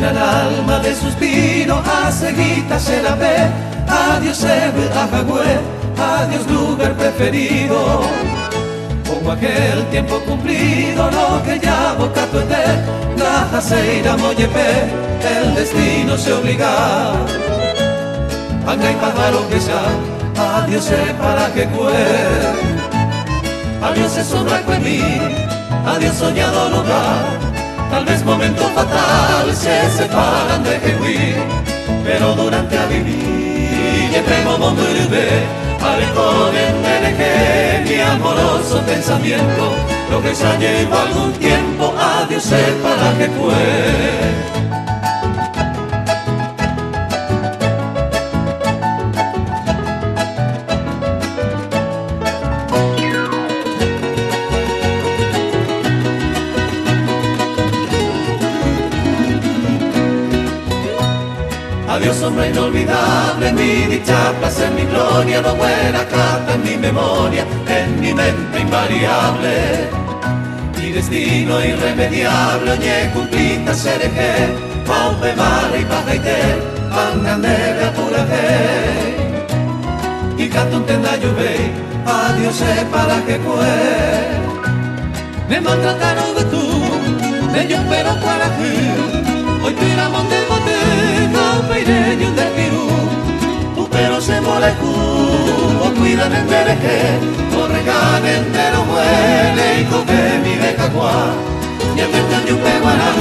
llena el alma de suspiro, a seguita se la ve. Adiós Sebe, Ajagüe, adiós lugar preferido. Como aquel tiempo cumplido, lo que ya boca tuete, la jaceira moyepe, el destino se obliga. Anga y pájaro que ya, adiós para que cue. Adiós es sombra en mí, adiós soñado lugar. Tal vez momento fatal se separan de Jehuí, pero durante a vivir y premo momurbe, alejó de mi amoroso pensamiento, lo que ya llevo algún tiempo, adiós para que fue. Adiós sombra inolvidable, mi dicha, placer, mi gloria, lo buena carta en mi memoria, en mi mente invariable. Mi destino irremediable, oye, cumplita sereje, paupe, mare y pajaite, panganere apuraje. Y canto un tenda lluvei, adiós para que fue. Me maltrataron de tú, de yo pero para que, hoy tiramos del bote. Peireño del Pirú, tu pero se molecu, o cuidan en Bereje, o regan entero huele y coge mi becacuá, y en vez de un peguará,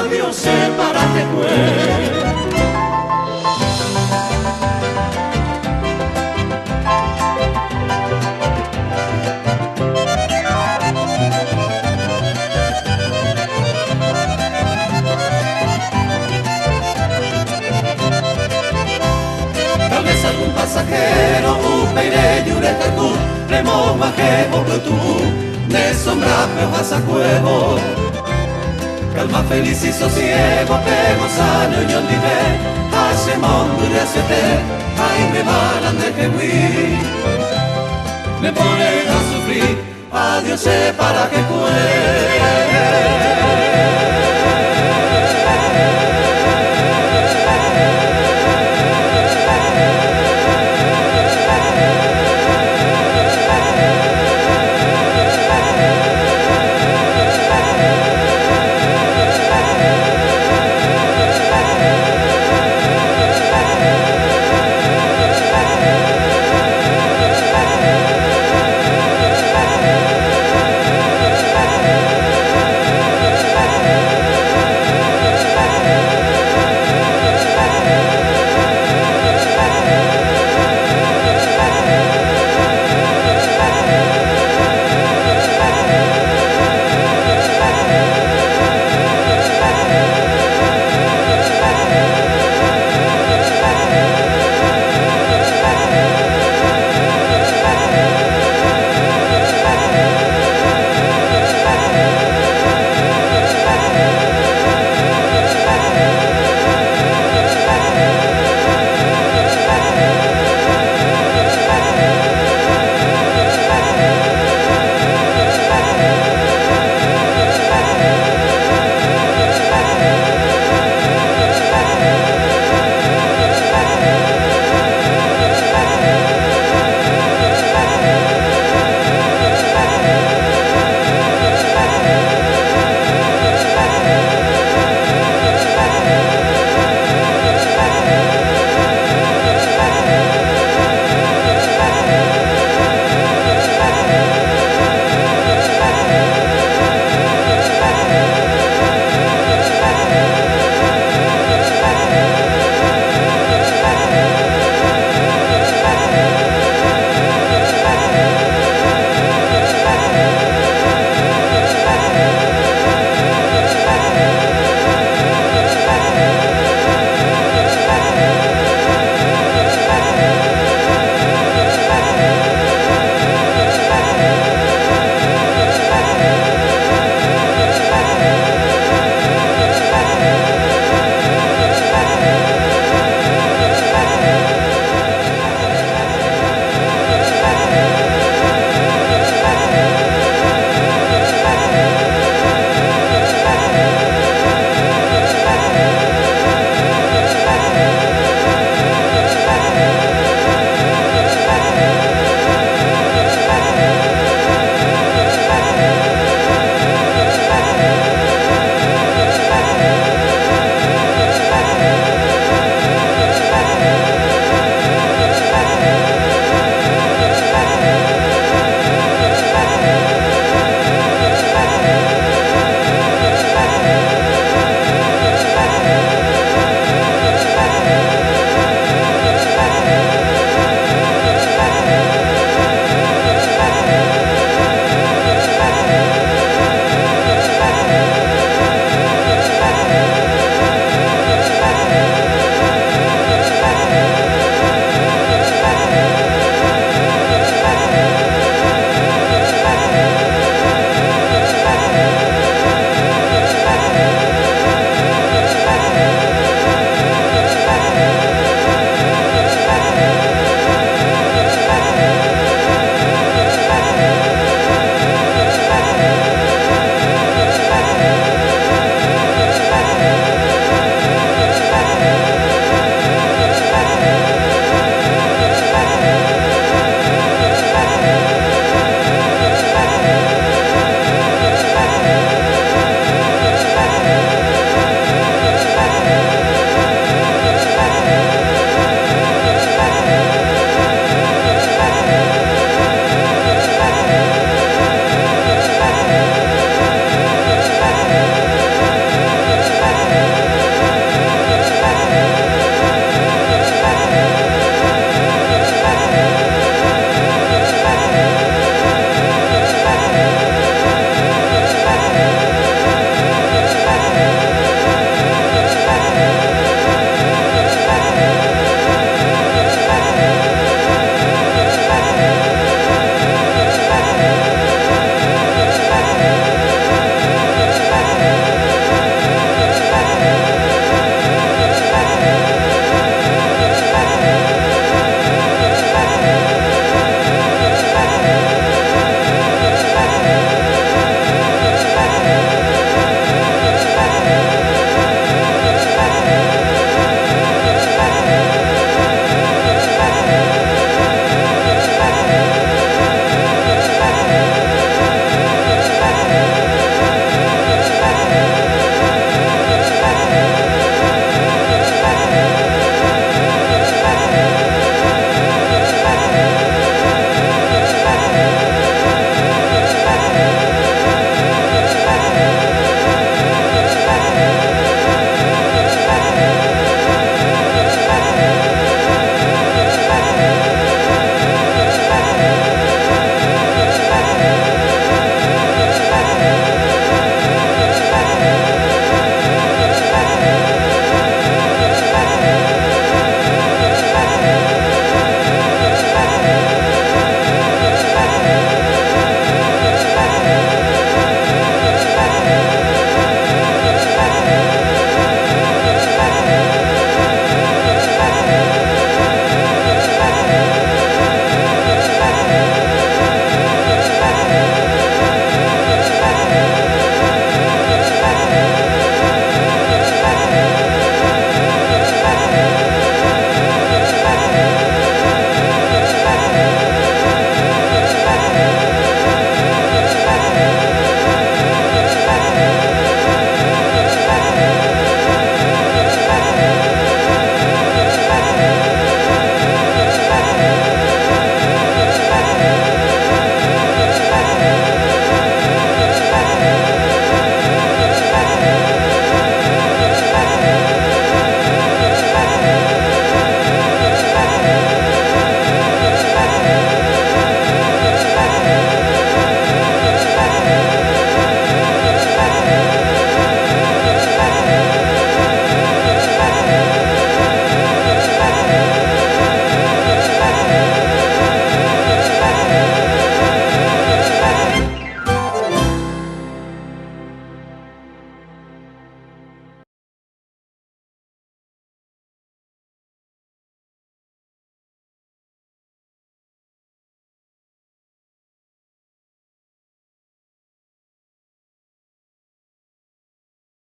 adiós para que fue. Algún pasajero, upeire y uretecu, remo maje o plutu, de sombra peojas a cuevo. Calma feliz y sosiego, pegos año y olive, hace mongo y recete, ay me van de Jehuí. Me ponen a sufrir, adiós para que fue.